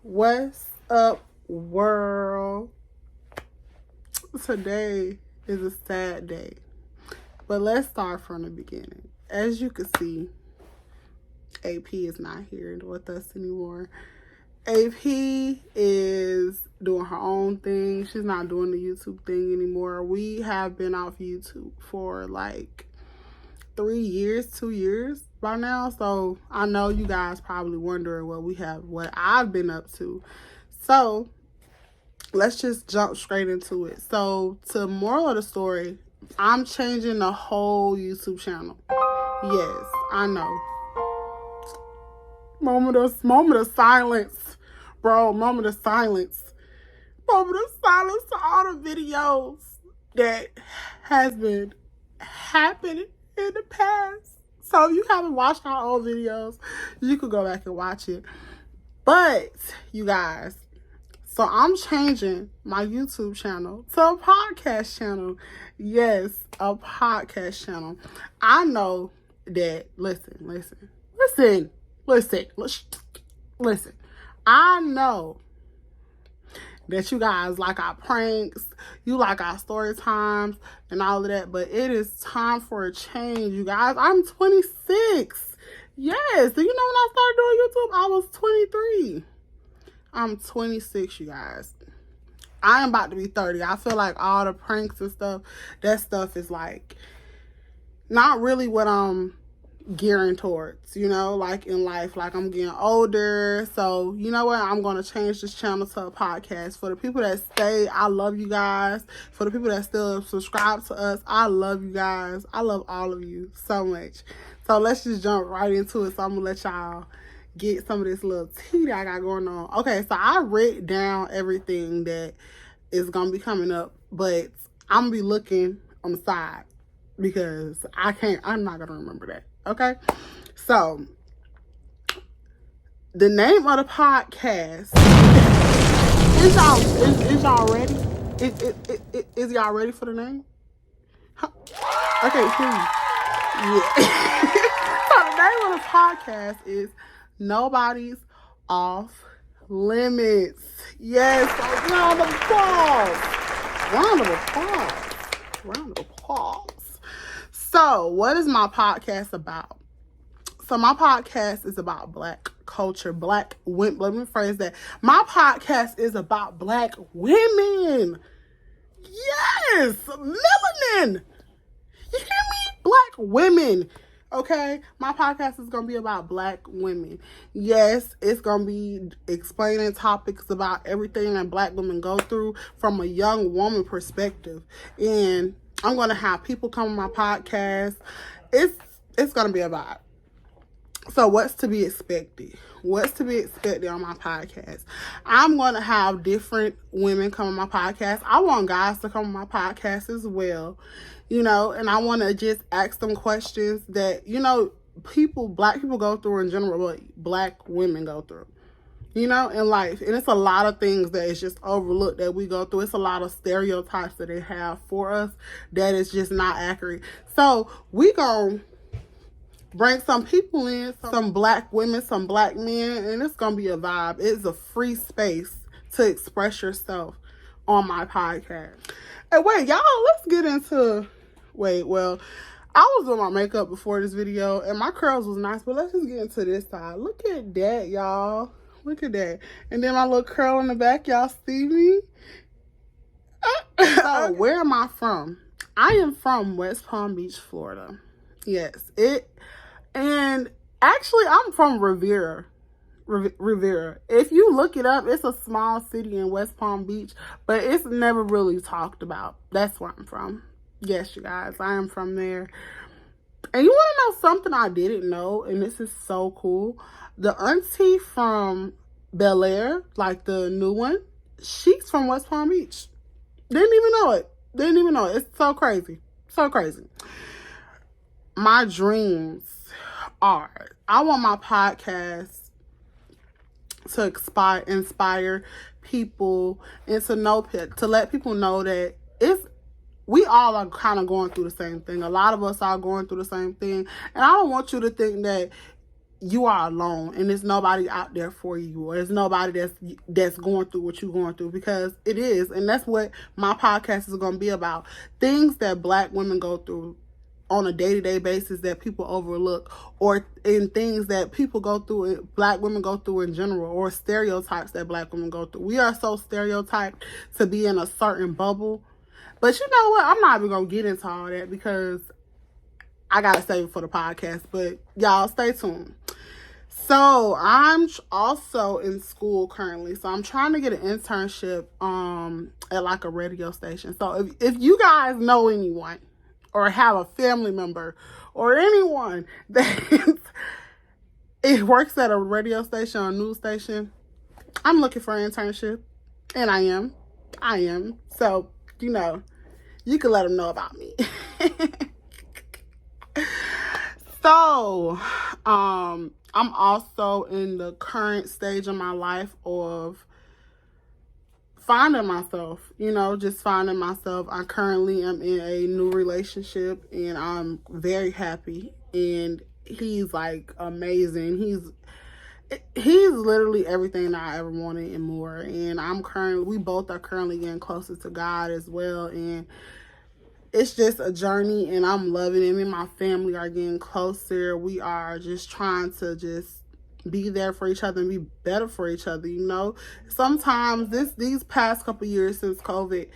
What's up, world? Today is a sad day, but let's start from the beginning. As you can see, AP is not here with us anymore. AP is doing her own thing. She's not doing the YouTube thing anymore. We have been off YouTube for like 3 years, 2 years by now. So I know you guys probably wondering what I've been up to. So let's just jump straight into it. So to moral of the story, I'm changing the whole YouTube channel. Yes, I know. Moment of silence, bro. Moment of silence. Moment of silence to all the videos that has been happening in the past. So if you haven't watched our old videos, you could go back and watch it. But you guys, so I'm changing my YouTube channel to a podcast channel. Yes, a podcast channel. I know that, listen. I know that you guys like our pranks, you like our story times and all of that, but it is time for a change, you guys. I'm 26. Yes, do you know when I started doing YouTube? I was 23. I'm 26, you guys. I am about to be 30. I feel like all the pranks and stuff, that stuff is like not really what I'm gearing towards, like in life. Like I'm getting older. So you know what? I'm going to change this channel to a podcast. For the people that stay, I love you guys. For the people that still subscribe to us, I love you guys. I love all of you so much. So let's just jump right into it. So I'm going to let y'all get some of this little tea that I got going on. Okay, so I wrote down everything that is going to be coming up, but I'm going to be looking on the side because I'm not going to remember that. Okay, so the name of the podcast is y'all ready? Is y'all ready for the name? Okay, hear you. Yeah. So the name of the podcast is Nobody's Off Limits. Yes, so round of applause. So, what is my podcast about? So, my podcast is about Black culture, Black women. Let me phrase that. My podcast is about Black women. Yes, melanin. You hear me? Black women. Okay, my podcast is going to be about Black women. Yes, it's going to be explaining topics about everything that Black women go through from a young woman perspective. And I'm going to have people come on my podcast. It's going to be a vibe. So what's to be expected? What's to be expected on my podcast? I'm going to have different women come on my podcast. I want guys to come on my podcast as well, and I want to just ask them questions that, Black people go through in general, but Black women go through, in life. And it's a lot of things that is just overlooked that we go through. It's a lot of stereotypes that they have for us that is just not accurate. So we gonna bring some people in, some Black women, some Black men, and it's gonna be a vibe. It's a free space to express yourself on my podcast. And wait, y'all, let's get into I was doing my makeup before this video and my curls was nice, but let's just get into this side. Look at that, y'all. Look at that. And then my little curl in the back, y'all see me? So, where am I from? I am from West Palm Beach, Florida. Yes, and actually I'm from Rivera. If you look it up, it's a small city in West Palm Beach, but it's never really talked about. That's where I'm from. Yes, you guys, I am from there. And you want to know something I didn't know, and this is so cool? The auntie from Bel Air, like the new one, she's from West Palm Beach. Didn't even know it. It's so crazy. So crazy. My dreams are, I want my podcast to inspire people and to let people know that we all are kind of going through the same thing. A lot of us are going through the same thing. And I don't want you to think that you are alone, and there's nobody out there for you, or there's nobody that's going through what you're going through, because it is. And that's what my podcast is going to be about. Things that Black women go through on a day-to-day basis that people overlook, or in things that people go through, Black women go through in general, or stereotypes that Black women go through. We are so stereotyped to be in a certain bubble. But you know what? I'm not even going to get into all that because I got to save it for the podcast. But y'all stay tuned. So I'm also in school currently. So I'm trying to get an internship at like a radio station. So if you guys know anyone or have a family member or anyone that it works at a radio station or a news station, I'm looking for an internship. And I am. So, you know, you can let them know about me. So, I'm also in the current stage of my life of finding myself, just finding myself. I currently am in a new relationship and I'm very happy, and he's like amazing. He's literally everything that I ever wanted and more. And we both are currently getting closer to God as well. And it's just a journey, and I'm loving it. Me and my family are getting closer. We are just trying to just be there for each other and be better for each other, Sometimes these past couple years since COVID,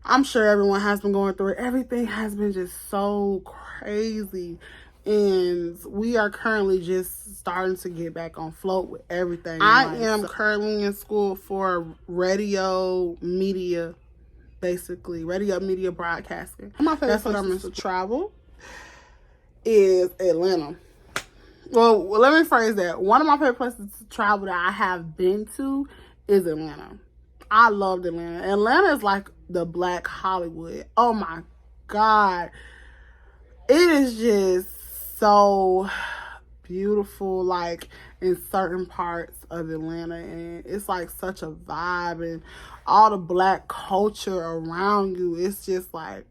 I'm sure everyone has been going through it. Everything has been just so crazy. And we are currently just starting to get back on float with everything. I am currently in school for radio media, basically radio media broadcasting. That's what I'm into. Travel is Atlanta. Well, let me phrase that. One of my favorite places to travel that I have been to is Atlanta. I loved Atlanta. Atlanta is like the Black Hollywood. Oh my God. It is just so beautiful, like in certain parts of Atlanta, and it's like such a vibe, and all the Black culture around you. It's just like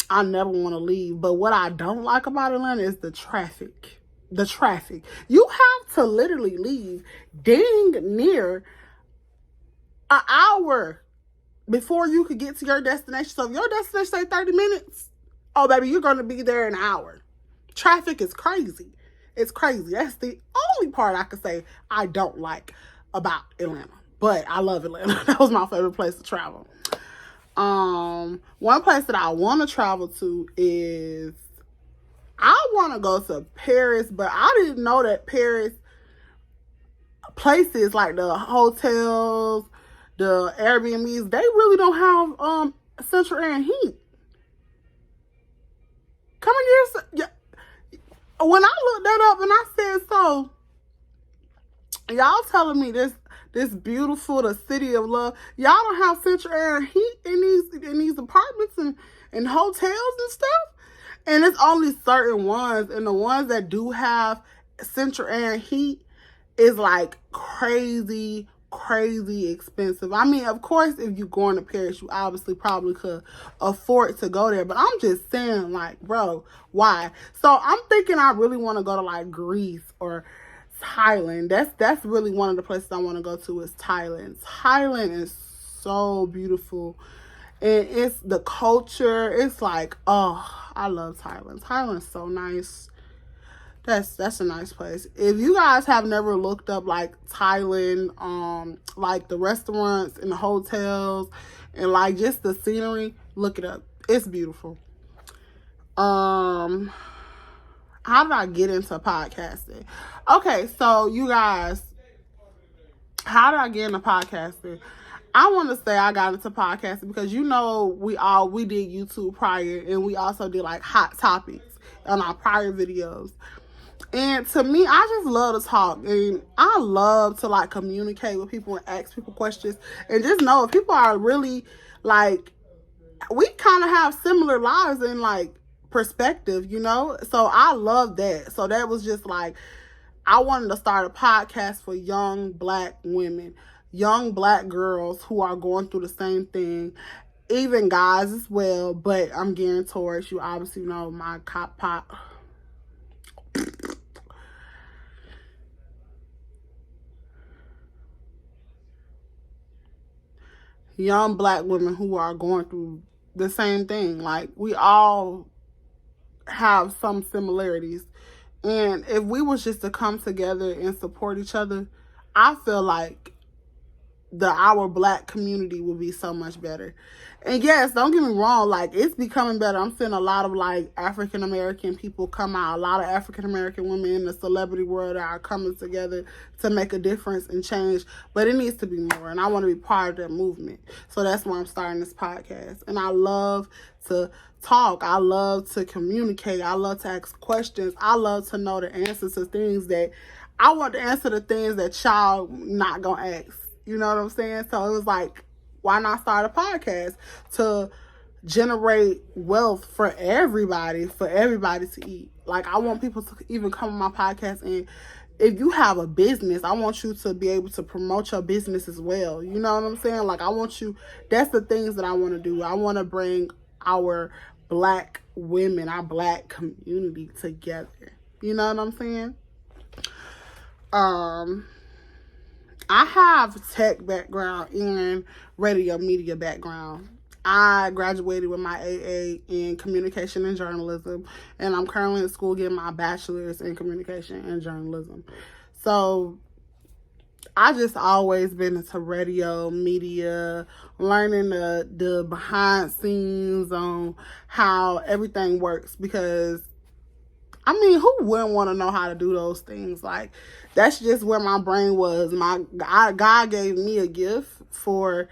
I never want to leave. But what I don't like about Atlanta is the traffic. You have to literally leave dang near an hour before you could get to your destination. So if your destination say 30 minutes, oh baby, you're going to be there in an hour. Traffic is crazy. It's crazy. That's the only part I could say I don't like about Atlanta. But I love Atlanta. That was my favorite place to travel. One place that I want to travel to is, I want to go to Paris, but I didn't know that Paris places like the hotels, the Airbnbs, they really don't have central air and heat. Come on, yeah. When I looked that up and I said, so y'all telling me this beautiful, the city of love, y'all don't have central air and heat in these apartments and hotels and stuff? And it's only certain ones, and the ones that do have central air and heat is like crazy expensive. I mean, of course, if you're going to Paris, you obviously probably could afford to go there. But I'm just saying, like, bro, why? So I'm thinking I really want to go to like Greece or Thailand. That's really one of the places I want to go to is Thailand. Thailand is so beautiful. And it's the culture. It's like, oh, I love Thailand. Thailand's so nice. That's a nice place. If you guys have never looked up like Thailand, like the restaurants and the hotels and like just the scenery, look it up. It's beautiful. How did I get into podcasting? Okay, so you guys, how did I get into podcasting? I want to say I got into podcasting because we did YouTube prior, and we also did like hot topics on our prior videos. And to me, I just love to talk, and I love to like communicate with people and ask people questions, and just know if people are really like, we kind of have similar lives and like perspective, so I love that. So that was just like, I wanted to start a podcast for young Black women, young Black girls who are going through the same thing, even guys as well. But I'm gearing towards, you obviously know my young black women who are going through the same thing. Like, we all have some similarities. And if we was just to come together and support each other, I feel like our black community will be so much better. And yes, don't get me wrong, like, it's becoming better. I'm seeing a lot of, like, African American people come out, a lot of African American women in the celebrity world that are coming together to make a difference and change, but it needs to be more, and I want to be part of that movement. So that's why I'm starting this podcast. And I love to talk, I love to communicate, I love to ask questions, I love to know the answers to things that I want to answer, the things that y'all not gonna ask. You know what I'm saying? So it was like, why not start a podcast to generate wealth for everybody to eat? Like, I want people to even come on my podcast, and if you have a business, I want you to be able to promote your business as well. You know what I'm saying? Like, I want you, that's the things that I want to do. I want to bring our black women, our black community together. You know what I'm saying? I have tech background and radio media background. I graduated with my AA in communication and journalism, and I'm currently in school getting my bachelor's in communication and journalism. So I just always been into radio, media, learning the behind scenes on how everything works, because I mean, who wouldn't want to know how to do those things? Like, that's just where my brain was. God gave me a gift for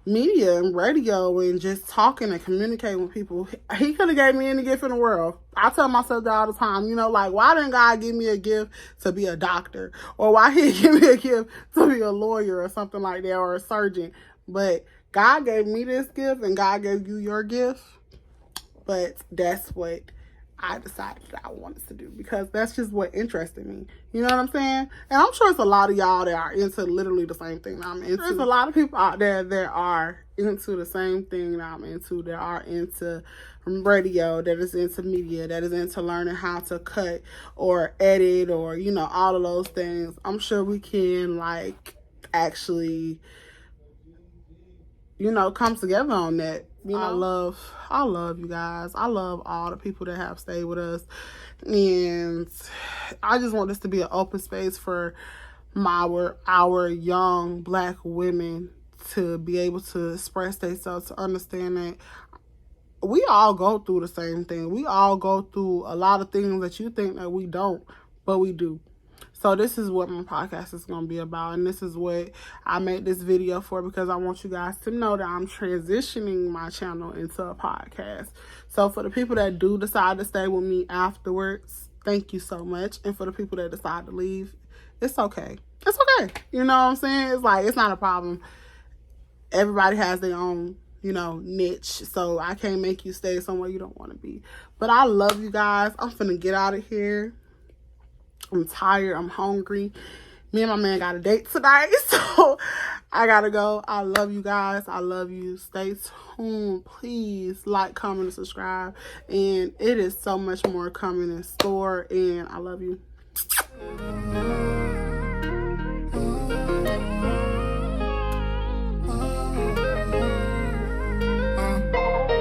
media and radio and just talking and communicating with people. He could have gave me any gift in the world. I tell myself that all the time. You know, like, why didn't God give me a gift to be a doctor? Or why he give me a gift to be a lawyer or something like that, or a surgeon? But God gave me this gift, and God gave you your gift. But that's what I decided that I wanted to do, because that's just what interested me. You know what I'm saying? And I'm sure it's a lot of y'all that are into literally the same thing that I'm into. There's a lot of people out there that are into the same thing that I'm into, that are into radio, that is into media, that is into learning how to cut or edit, or, you know, all of those things. I'm sure we can, like, actually, you know, come together on that. You know, I love you guys. I love all the people that have stayed with us. And I just want this to be an open space for our young black women to be able to express themselves, to understand that we all go through the same thing. We all go through a lot of things that you think that we don't, but we do. So this is what my podcast is going to be about, and this is what I made this video for, because I want you guys to know that I'm transitioning my channel into a podcast. So for the people that do decide to stay with me afterwards, thank you so much. And for the people that decide to leave, it's okay. It's okay. You know what I'm saying? It's like, it's not a problem. Everybody has their own, you know, niche. So I can't make you stay somewhere you don't want to be. But I love you guys. I'm finna get out of here. I'm tired. I'm hungry. Me and my man got a date tonight, so I gotta go. I love you guys. I love you. Stay tuned. Please like, comment, and subscribe. And it is so much more coming in store. And I love you.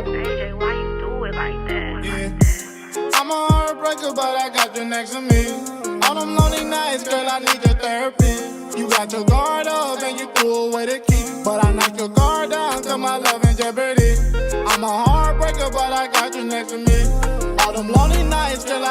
AJ, why you do it like that? Yeah. I'm a heartbreaker, but I got you next to me. All them lonely nights, girl, I need your therapy. You got your guard up and you threw away the key. But I knocked your guard down, cause my love in jeopardy. I'm a heartbreaker, but I got you next to me. All them lonely nights, girl,